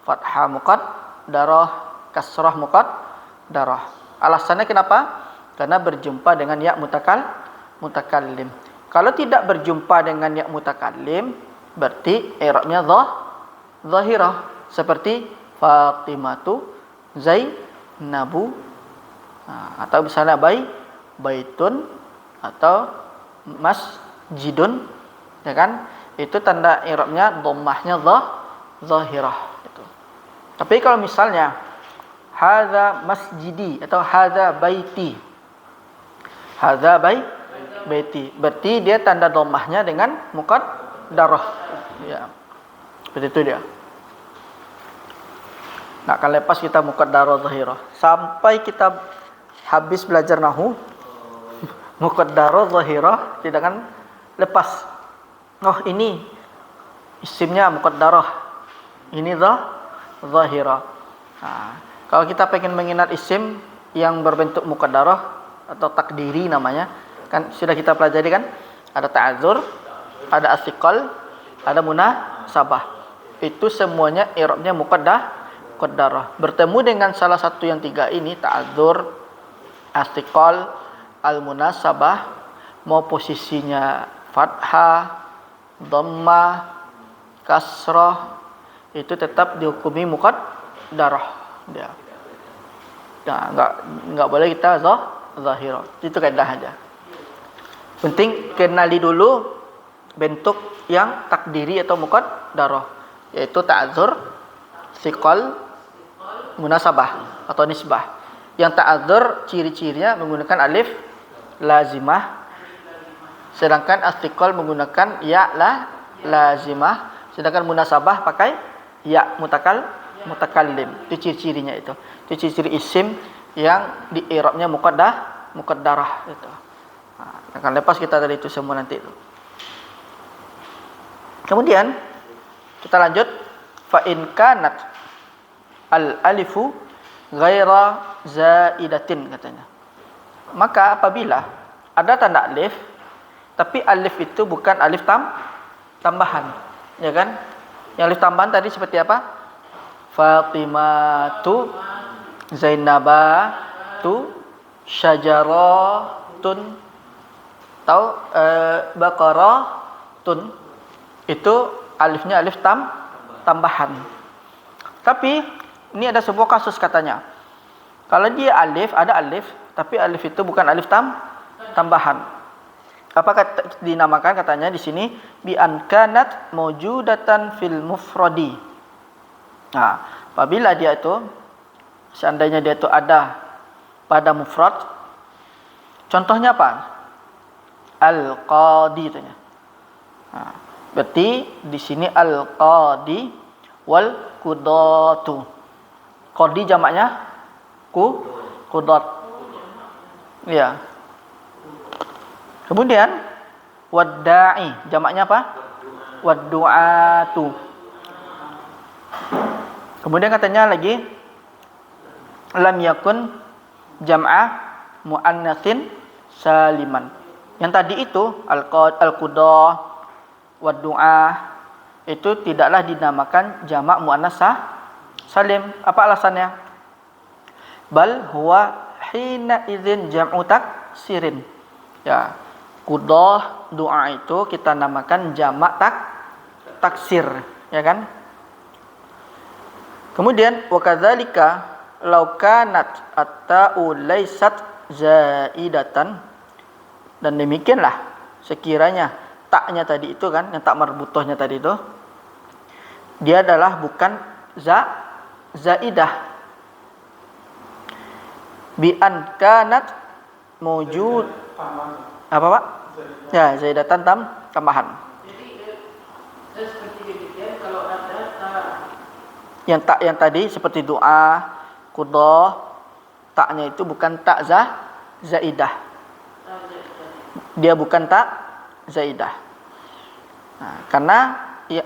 fathah muqaddarah, kasrah muqaddarah. Alasannya kenapa? Karena berjumpa dengan ya mutakallim. Kalau tidak berjumpa dengan ya mutakallim, berarti i'rabnya zahirah, seperti Fatimatu, Zainabu, atau misalnya baitun atau masjidun, ya kan? Itu tanda i'rabnya dhammahnya zahirah itu. Tapi kalau misalnya hadza masjidi atau hadza baiti, hadza baiti, berarti dia tanda dhammahnya dengan muqaddarah. Ya. Seperti itu dia. Nak akan lepas kita muqaddarah zahirah sampai kita habis belajar nahwu. Muqaddarah zahirah tidak akan lepas. Oh, ini isimnya muqaddarah, ini zahirah. Nah, kalau kita pengen mengenal isim yang berbentuk muqaddarah atau takdiri namanya, kan sudah kita pelajari kan? Ada ta'adzur, ada asiqal, ada munasabah. Itu semuanya i'rabnya muqaddarah. Bertemu dengan salah satu yang tiga ini, ta'adzur, asiqal, al-munasabah, mau posisinya fathah, dhammah, kasrah, itu tetap dihukumi muqaddarah dia. Nah, enggak boleh kita zahirah. Itu kaidah aja. Penting kenali dulu bentuk yang takdiri atau muqaddarah, yaitu ta'adzur, thiqal, munasabah atau nisbah. Yang ta'adzur ciri-cirinya menggunakan alif lazimah, sedangkan as-thiqal menggunakan ya lazimah, sedangkan munasabah pakai ya mutakallim. Itu ciri-cirinya itu. Itu ciri-ciri isim yang di i'rabnya muqaddarah itu. Akan lepas kita dari itu semua nanti itu. Kemudian kita lanjut, fa in kanat al alifu ghaira zaidatin katanya. Maka apabila ada tanda alif tapi alif itu bukan alif tambahan, ya kan? Yang alif tambahan tadi seperti apa? Fatimatu, Zainabatu, Syajaratun, atau Baqaratun. Itu alifnya alif tambahan. Tapi ini ada sebuah kasus katanya. Kalau dia alif, ada alif, tapi alif itu bukan alif tambahan. Apa dinamakan katanya di sini? Bi an kanat mawjudatan fil mufradi. Nah, apabila dia itu seandainya dia itu ada pada mufrad, contohnya apa? Al-qadi katanya. Nah, berarti di sini al-qadi wal qudatu. Qadi jamaknya qudat. Ya. Kemudian wadda'i jamaknya apa? Waddu'atu. Kemudian katanya lagi lam yakun jam'a muannatsin saliman. Yang tadi itu al-qudah waddu'ah itu tidaklah dinamakan jamak muannas salim. Apa alasannya? Bal huwa hina idzin jam'u taksirin. Ya, qudah doa itu kita namakan jamak taksir, ya kan? Kemudian wa kadzalika law kanat at-ta'u laysat zaidatan, dan demikianlah sekiranya taknya tadi itu kan, yang tak marbutohnya tadi itu, dia adalah bukan zaidah. Bi an kanat mawjud apa Pak? Ya, zaidatan tambahan. Jadi seperti demikian kalau ada Yang tak yang tadi seperti doa, qudah, taknya itu bukan tak zaidah. Dia bukan tak zaidah. Nah, karena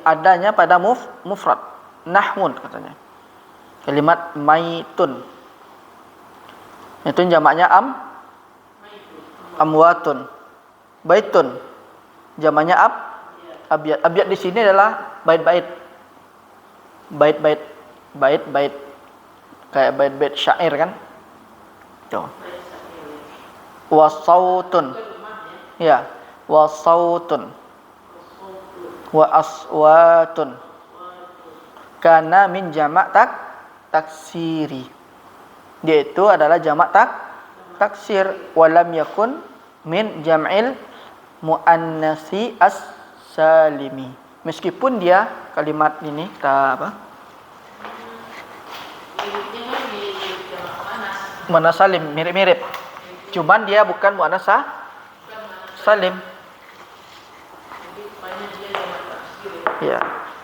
adanya pada mufrad, nahmun katanya. Kalimat maitun. Itu jamaknya amwatun. Baitun. Jamaknya abyad. Abyad di sini adalah bait-bait. Bait-bait. Kayak bait-bait syair kan? Tuh. Wasautun. Ya, wasautun. Wa aswatun. Karena min jamak taksiri. Dia itu adalah jamak taksir. Walam yakun min jam'il muannasi as-salimi. Meskipun dia kalimat ini kita apa? Muannas salim, mirip-mirip. Cuman dia bukan muannas salim. Ya,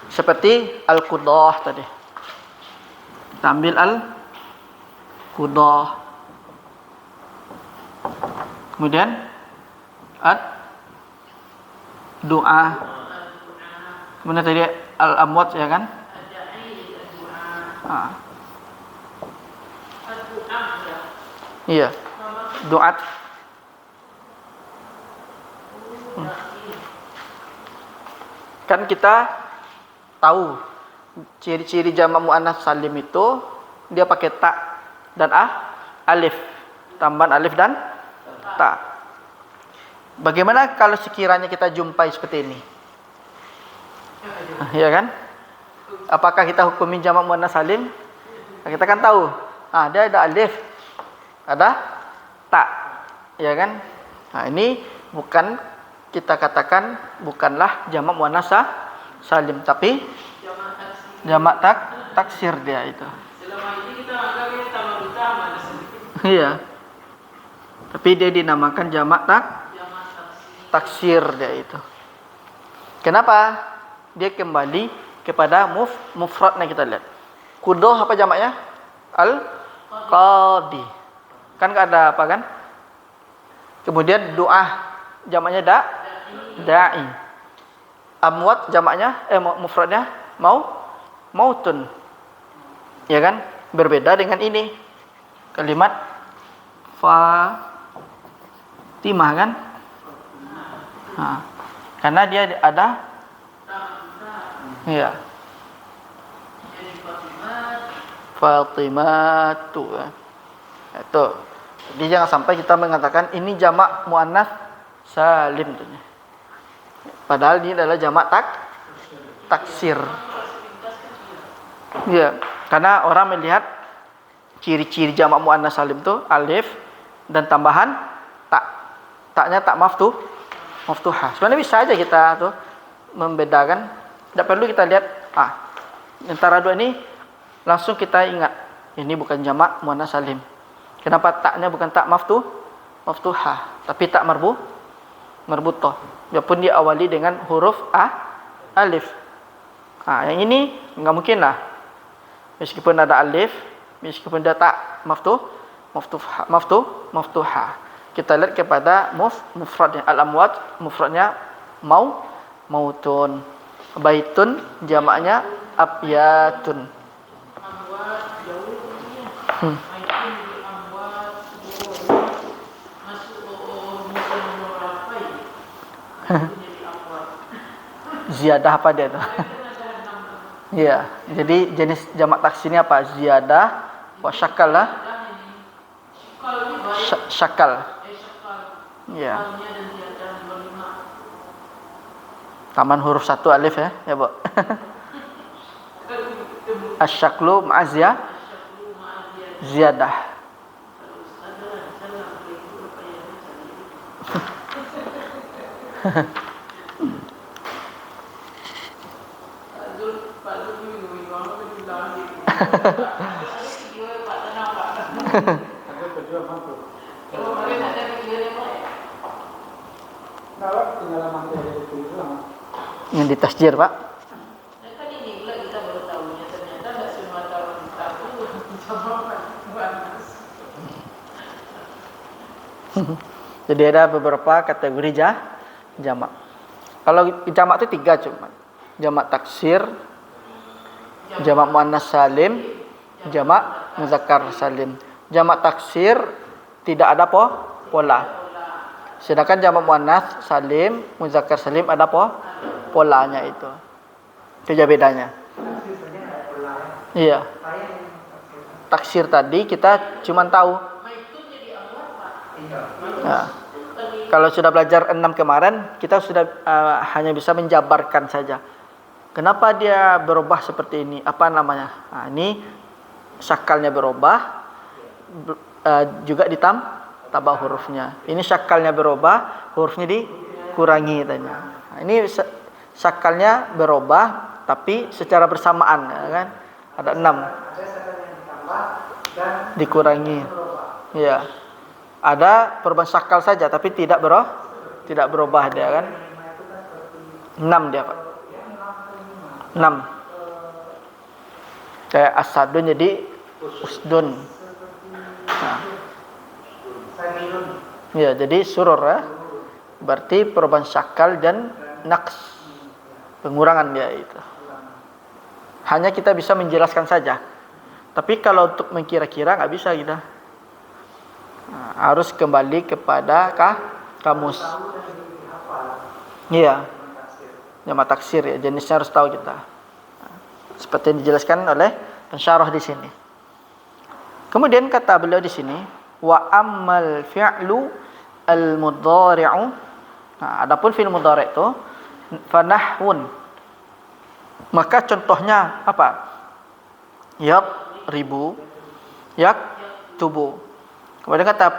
seperti al-qudah tadi. Kita ambil al-qudah. Kemudian doa. Kemudian tadi al-amwat ya kan? Iya. Doat. Kan kita tahu ciri-ciri jamak muannats salim itu dia pakai ta dan alif, tambahan alif dan ta. Bagaimana kalau sekiranya kita jumpai seperti ini? Ya kan? Apakah kita hukumin jamak muannats salim? Kita kan tahu, dia ada alif, ada ta, ya kan? Nah, ini bukan kita katakan bukanlah jamak muannats salim, tapi jamak taksir dia itu. selama ini kita anggap ini tamak utama ada sedikit Iya. Tapi dia dinamakan jamak taksir dia itu. Kenapa? Dia kembali kepada mufradnya kita lihat. Qudah apa jamaknya? Al-qadi. Kan enggak ada apa kan? Kemudian du'ah jamaknya da'i. Amwat jamaknya mufradnya mautun. Ya kan? Berbeda dengan ini. Kalimat Fatimah kan? Nah, karena dia ada ya. Fatimatu. Itu. Jadi jangan sampai kita mengatakan ini jamak muannats salim. Padahal ini adalah jamak taksir. Ya, karena orang melihat ciri-ciri jamak muannats salim itu alif dan tambahan tak. Taknya tak maftuhah. Sebenarnya bisa aja kita tuh membedakan. Tidak perlu kita lihat antara dua ini langsung kita ingat ini bukan jamak muannats salim. Kenapa taknya bukan tak maftuhah, tapi tak marbutah. Biarpun diawali dengan huruf alif. Yang ini enggak mungkin lah. Meskipun ada alif, meskipun dia tak maftuhah. Kita lihat kepada mufradnya. Al-amwat mufradnya mautun. Baitun jamaknya abyatun. Ziyadah apa dia tuh? Iya, jadi jenis jamak taksirnya apa? Ziyadah wa syakal lah. Syakal. Iya. Taman huruf 1 alif ya, Bu. Asyaklu ma'aziyah ziyadah. Yang ditasjir, Pak. Kan ini pula kita baru tahunya ternyata tidak semua tahun tahu Jadi ada beberapa kategori jamak. Kalau jamak itu 3 cuma. Jamak taksir, jamak muannats salim, jamak muzakkar salim. Jamak taksir tidak ada pola. Sedangkan jamak muannats salim, muzakkar salim ada polanya itu. Itu aja bedanya. Iya. Taksir tadi kita cuma tahu. Nah, kalau sudah belajar 6 kemarin, kita sudah hanya bisa menjabarkan saja. Kenapa dia berubah seperti ini? Apa namanya? Nah, ini syakalnya berubah, juga ditambah hurufnya. Ini syakalnya berubah, hurufnya dikurangi tanya. Nah, ini syakalnya berubah, tapi secara bersamaan, ya kan? Ada 6. Dikurangi. Ya. Ada perubahan syakal saja, tapi tidak berubah dia kan. 6 dia, Pak. 6. Kayak asadun jadi usdun. Nah. Ya, jadi surur ya. Berarti perubahan syakal dan naqs. Pengurangan dia itu. Hanya kita bisa menjelaskan saja. Tapi kalau untuk mengkira-kira nggak bisa kita. Nah, harus kembali kepada kamus. Iya. Jamak taksir ya, jenisnya harus tahu kita. Seperti yang dijelaskan oleh pensyarah di sini. Kemudian kata beliau di sini, wa ammal fi'lu al-mudhari'u. Nah, adapun fi'il mudhari' itu fanahwun. Maka contohnya apa? Yadribu, yaktubu. Kemudian kata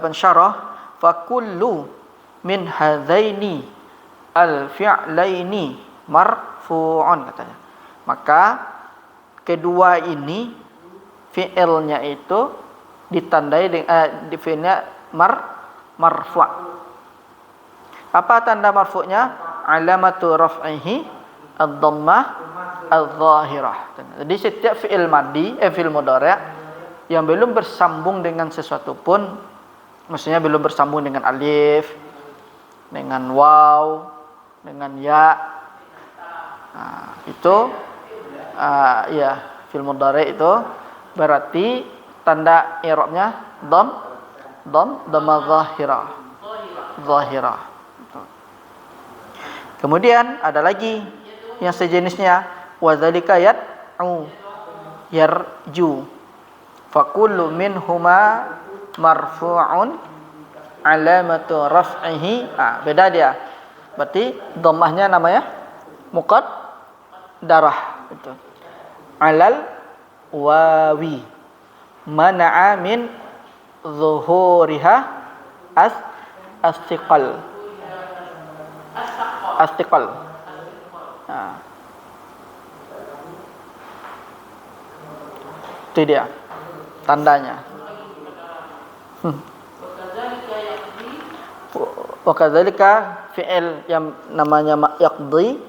pensyarah, fa kullu min hadzaini al-fi'laini marfu'un katanya. Maka kedua ini fi'ilnya itu ditandai dengan fi'ilnya marfu'. Apa tanda marfu'nya? Alamatu raf'ihi ad-dhammah adh-dhahirah. Jadi setiap fi'il madhi, fi'il mudhari' yang belum bersambung dengan sesuatu pun maksudnya belum bersambung dengan alif, dengan waw, dengan ya. Nah, itu ya fil mudhari itu berarti tanda i'rabnya dhamma zahirah. Kemudian ada lagi yang sejenisnya wadzalika yad'u yarju fakullu minhuma marfu'un alamatu raf'ihi. Beda dia. Berarti dhammahnya namanya muqaddarah itu. Alal wawi mana'a min zuhuriha as-siqal. Itu dia tandanya. Wa kadzalika fi'il yang namanya yaqdi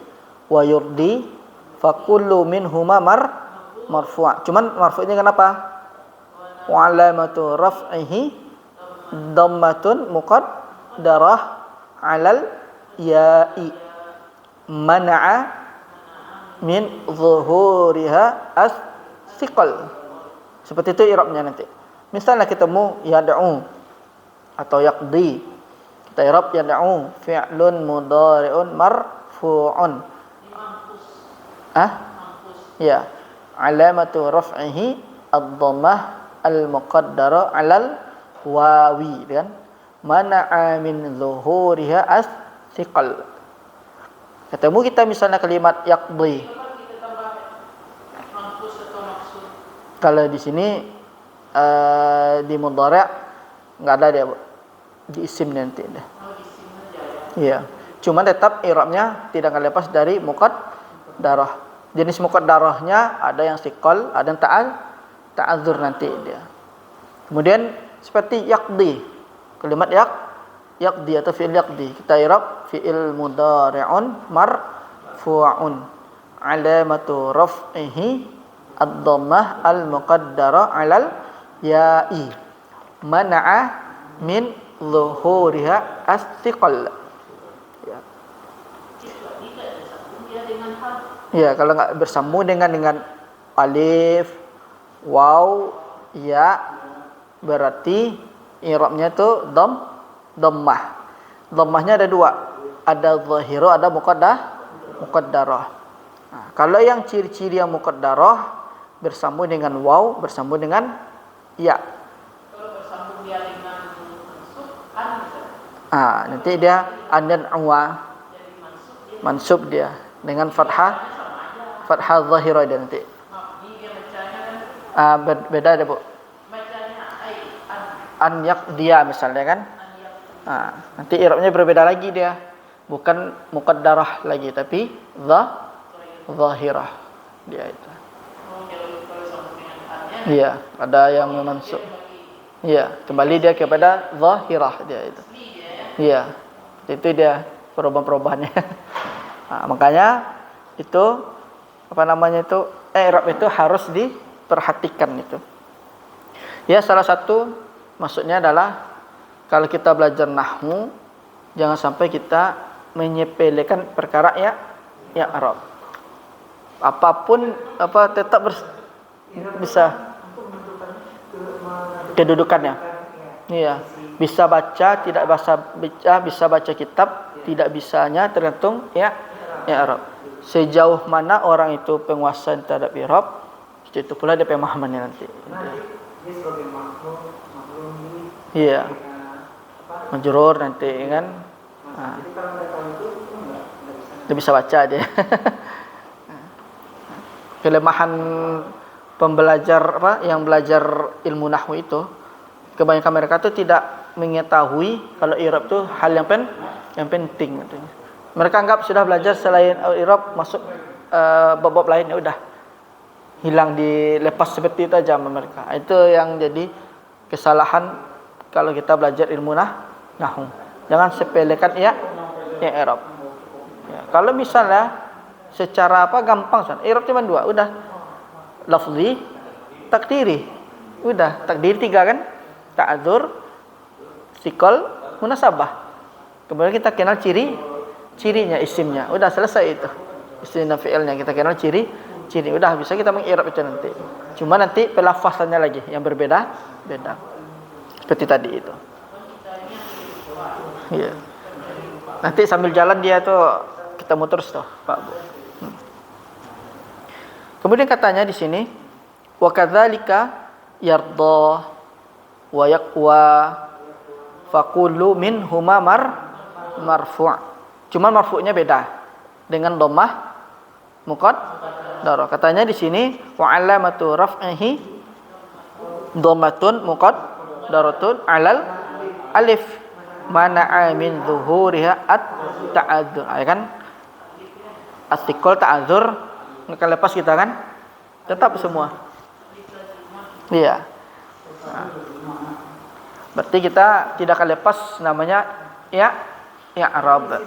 wa yurdi fa kullu minhuma marfu'. Cuman marfu' ini kenapa? Wa alamatu raf'ihi dhammatun muqaddarah 'alal ya'i mana'a min zuhuriha as-siqal. Seperti itu i'rabnya nanti. Misalnya ketemu yad'u atau yaqdi. Kita i'rab yad'u fi'lun mudhari'un marfu'un. Ya. Alamatu raf'ihi ad-dhammah al-muqaddara 'alal wawi kan. Mana'a min zuhuriha as-siqal. Ketemu kita misalnya kalimat yaqdi. Kalau di sini di mudhari' enggak ada dia, Bu. Di isim nanti dah. Iya. Cuma tetap i'rabnya tidak akan lepas dari muqaddarah. Jenis muqaddarahnya ada yang siqal, ada yang ta'adzur nanti dia. Kemudian seperti yaqdi. Kalimat yaqdi atau fi'il yaqdi. Kita i'rab fi'il mudhari'un marfu'un. Alamatu raf'ihi ad-dhammah al-muqaddara 'alal ya'i. Mana'a min zuhuriha as-siqal. Ya. Ya, kalau enggak bersambung dengan alif, waw, ya, berarti i'rabnya itu dhammah. Dhammahnya ada dua. Ada zahirah, ada muqaddarah. Nah, kalau yang ciri-ciri yang muqaddarah bersambung dengan waw, bersambung dengan ya. Kalau bersambung dia dengan mansub, Nanti dia dan awa mansub dia dengan fathah zahirah dia nanti. Beda ada, Bu. An yaqdiya misalnya kan. Nanti i'rabnya berbeda lagi dia. Bukan muqaddarah lagi tapi zahirah dia itu. Iya, ada yang mansub. Iya, kembali dia kepada zahirah dia itu. Iya. Itu dia perubahan-perubahannya. Makanya itu i'rab itu harus diperhatikan itu. Ya, salah satu maksudnya adalah kalau kita belajar nahwu jangan sampai kita menyepelekan perkara i'rab. Apapun tetap bisa kedudukannya. Iya, bisa baca, tidak bisa baca kitab, tidak bisanya tergantung i'rab. Sejauh mana orang itu penguasaan terhadap i'rab, itu pula dia pemahamannya nanti. Dia sebagai makhluk Iya. Majrur nanti kan. Jadi kalau nggak tahu itu Dia bisa baca dia. Kelemahan pembelajar yang belajar ilmu nahwu itu, kebanyakan mereka itu tidak mengetahui kalau i'rab itu hal yang penting katanya. Mereka anggap sudah belajar selain i'rab masuk bab-bab lain ya udah hilang, dilepas seperti itu aja mereka. Itu yang jadi kesalahan kalau kita belajar ilmu nahwu. Jangan sepelekan i'rab. Ya, kalau misalnya secara gampang kan, i'rab cuma dua, udah. Lafzi, takdiri. Udah, takdir 3 kan? Ta'adzur, Istiqol munasabah. Kemudian kita kenal cirinya, isimnya. Udah selesai itu. Isim dan fi'ilnya kita kenal ciri. Udah bisa kita mengirab itu nanti. Cuma nanti pelafasannya lagi yang beda. Seperti tadi itu. Iya. Nanti sambil jalan dia tuh ketemu terus tuh, Pak Bu. Kemudian katanya di sini wa kadzalika yarda wa yaqwa faqulu minhuma marfu'. Cuma marfu'nya beda dengan dhammah muqaddarah. Katanya di sini wa alamatu raf'ihi dhammatun muqaddaratun 'alal alif mana'a min zuhuriha at-ta'adzur. Ya kan? Istiqol ta'adzur akan lepas kita kan? Tetap semua. Iya. Nah. Berarti kita tidak akan lepas namanya i'rab.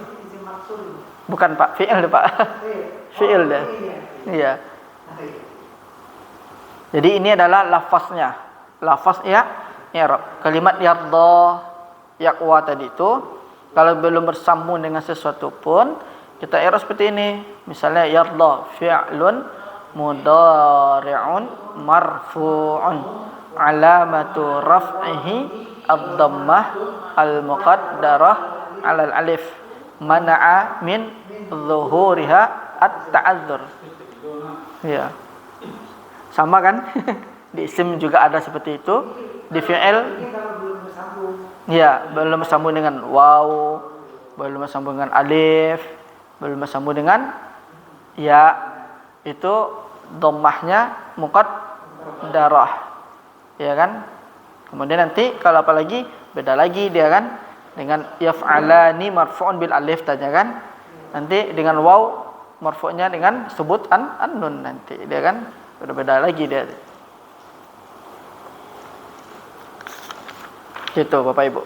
Bukan Pak, fi'il Pak. Fi'il deh. Iya. Jadi ini adalah lafaznya. Lafaz i'rab. Kalimat yarda, yaqwa tadi itu kalau belum bersambung dengan sesuatu pun kita i'rab seperti ini. Misalnya yarda fi'lun mudhari'un marfu'un alamatu raf'ihi ad-dhammah al-muqaddarah 'alal alif mana'a min zuhuriha at-ta'adzur. Ya. Sama kan? Di isim juga ada seperti itu. Di fi'il ya, belum bersambung dengan waw, belum bersambung dengan alif, belum bersambung dengan ya, itu dhammahnya muqaddarah. Ya kan? Kemudian nanti kalau apa lagi? Beda lagi dia kan? Dengan yaf'alani marfu'un bil alif tanya kan? Nanti dengan waw marfu'nya dengan sebut an-nun nanti dia kan? Beda-beda lagi dia. Gitu Bapak Ibu.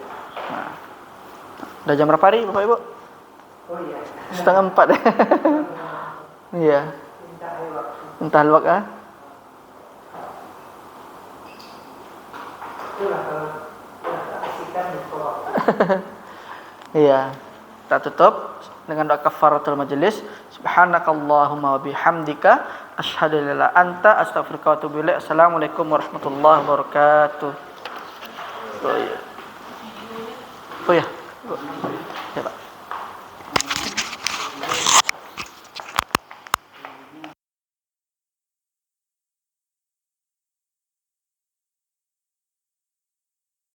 Nah. Udah jam berapa hari Bapak Ibu? Oh iya. 3:30. Iya. Entah luak ah. Itulah kalau asyikan itu. Iya. Kita tutup dengan doa kafaratul majelis. Subhanakallahumma wa bihamdika asyhadu an la ilaha illa anta astaghfiruka wa atubu ilaik. Assalamualaikum warahmatullahi wabarakatuh. Oh iya.